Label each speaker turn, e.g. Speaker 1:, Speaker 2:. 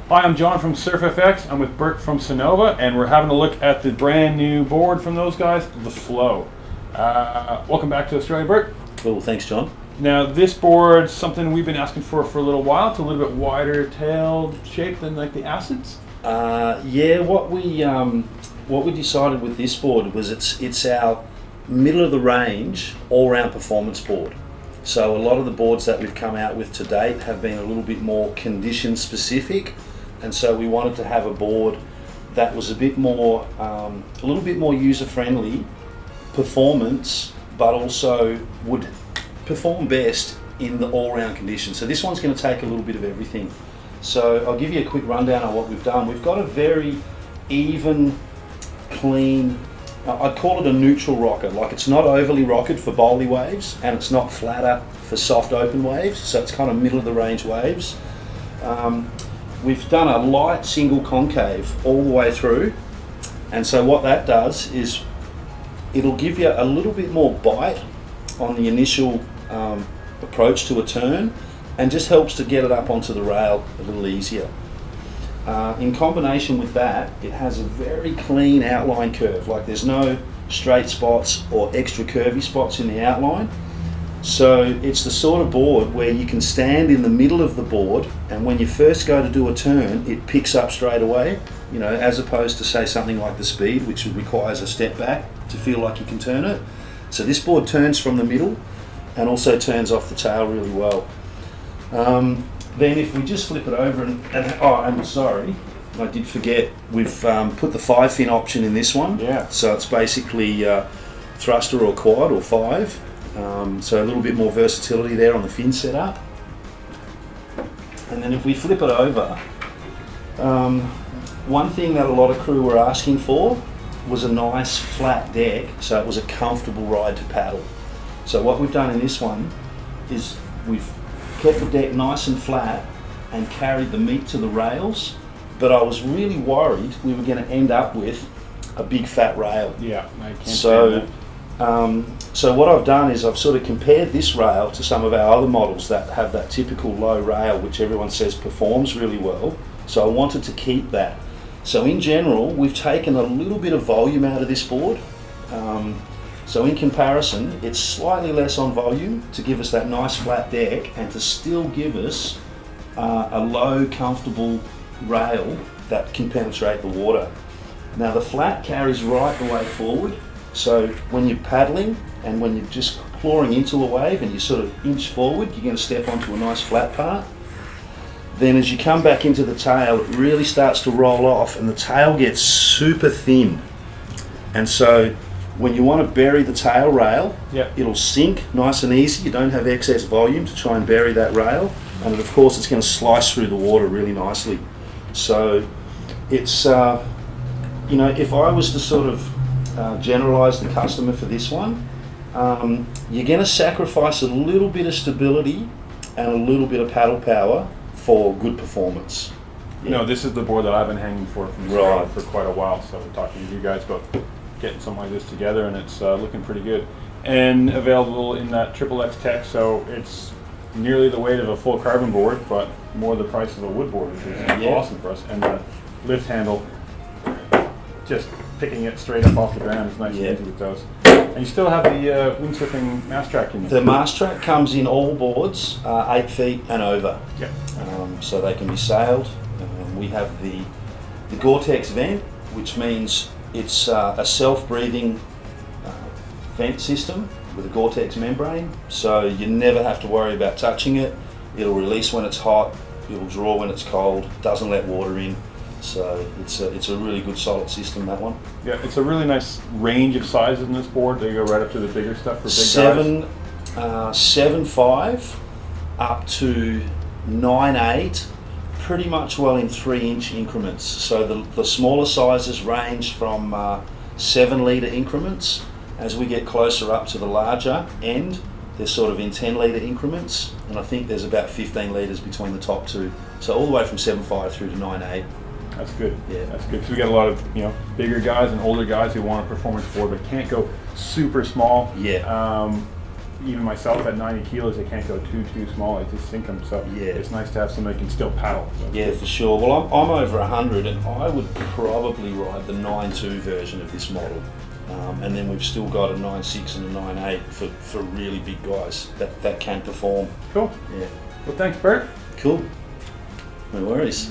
Speaker 1: Hi, I'm Jon from Surf FX. I'm with Bert from Sunova, and we're having a look at the brand new board from those guys, the Flow. Welcome back to Australia, Bert.
Speaker 2: Cool, thanks, John.
Speaker 1: Now, this board's something we've been asking for a little while. It's a little bit wider tailed shape than like the Acids.
Speaker 2: Yeah, what we decided with this board was it's our middle of the range all-round performance board. So a lot of the boards that we've come out with to date have been a little bit more condition specific, and so we wanted to have a board that was a little bit more user-friendly performance, but also would perform best in the all-round conditions. So this one's going to take a little bit of everything. So I'll give you a quick rundown on what we've done. We've got a very even, clean, I'd call it a neutral rocker. Like, it's not overly rocketed for bowly waves, and it's not flatter for soft open waves, so it's kind of middle of the range waves. We've done a light single concave all the way through, and so what that does is it'll give you a little bit more bite on the initial approach to a turn, and just helps to get it up onto the rail a little easier. In combination with that, it has a very clean outline curve. Like, there's no straight spots or extra curvy spots in the outline. So it's the sort of board where you can stand in the middle of the board, and when you first go to do a turn, it picks up straight away, you know, as opposed to, say, something like the Speed, which requires a step back to feel like you can turn it. So this board turns from the middle and also turns off the tail really well. Then if we just flip it over and sorry, I did forget, we've put the 5-fin option in this one.
Speaker 1: Yeah.
Speaker 2: So it's basically thruster or quad or 5. So a little bit more versatility there on the fin setup. And then if we flip it over, one thing that a lot of crew were asking for was a nice flat deck, so it was a comfortable ride to paddle. So what we've done in this one is we've kept the deck nice and flat and carried the meat to the rails, but I was really worried we were going to end up with a big fat rail.
Speaker 1: Yeah, I can't stand that.
Speaker 2: So what I've done is I've sort of compared this rail to some of our other models that have that typical low rail, which everyone says performs really well. So I wanted to keep that. So in general, we've taken a little bit of volume out of this board. So in comparison, it's slightly less on volume to give us that nice flat deck and to still give us a low, comfortable rail that can penetrate the water. Now the flat carries right the way forward, so when you're paddling and when you're just clawing into a wave and you sort of inch forward, you're going to step onto a nice flat part. Then as you come back into the tail, it really starts to roll off and the tail gets super thin. And so when you want to bury the tail rail,
Speaker 1: Yep.
Speaker 2: It'll sink nice and easy. You don't have excess volume to try and bury that rail. And of course it's going to slice through the water really nicely. So it's, you know, if I was to sort of generalize the customer for this one, you're going to sacrifice a little bit of stability and a little bit of paddle power for good performance.
Speaker 1: Yeah. No, this is the board that I've been hanging for
Speaker 2: Right.
Speaker 1: for quite a while, so we're talking to you guys about getting something like this together, and it's looking pretty good. And available in that XXX tech, so it's nearly the weight of a full carbon board, but more the price of a wood board, which is awesome for us. And the lift handle, just picking it straight up off the ground is nice and easy with those. And you still have the windsurfing mast track in there.
Speaker 2: The mast track comes in all boards, 8 feet and over.
Speaker 1: Yeah.
Speaker 2: So they can be sailed. We have the Gore-Tex vent, which means it's a self-breathing vent system with a Gore-Tex membrane, so you never have to worry about touching it. It'll release when it's hot, it'll draw when it's cold, doesn't let water in. So it's a really good solid system, that one.
Speaker 1: Yeah, it's a really nice range of sizes in this board. They go right up to the bigger stuff for big guys. 7.5 up to 9.8, pretty much well in 3-inch increments. So the smaller sizes range from 7-litre increments. As we get closer up to the larger end, they're sort of in 10-litre increments, and I think there's about 15 litres between the top two. So all the way from 7.5 through to 9.8. That's good.
Speaker 2: Yeah,
Speaker 1: that's good. Because we got a lot of bigger guys and older guys who want a performance board but can't go super small.
Speaker 2: Yeah.
Speaker 3: even myself at 90 kilos, I can't go too small. I just sink them. So
Speaker 1: Yeah.
Speaker 3: it's nice to have somebody who can still paddle. So
Speaker 1: Yeah, for sure. Well, I'm over 100, and I would probably ride the 9.2 version of this model. And then we've still got a 9.6 and a 9.8 for really big guys that can perform.
Speaker 3: Cool.
Speaker 1: Yeah.
Speaker 3: Well, thanks, Bert.
Speaker 1: Cool. No worries.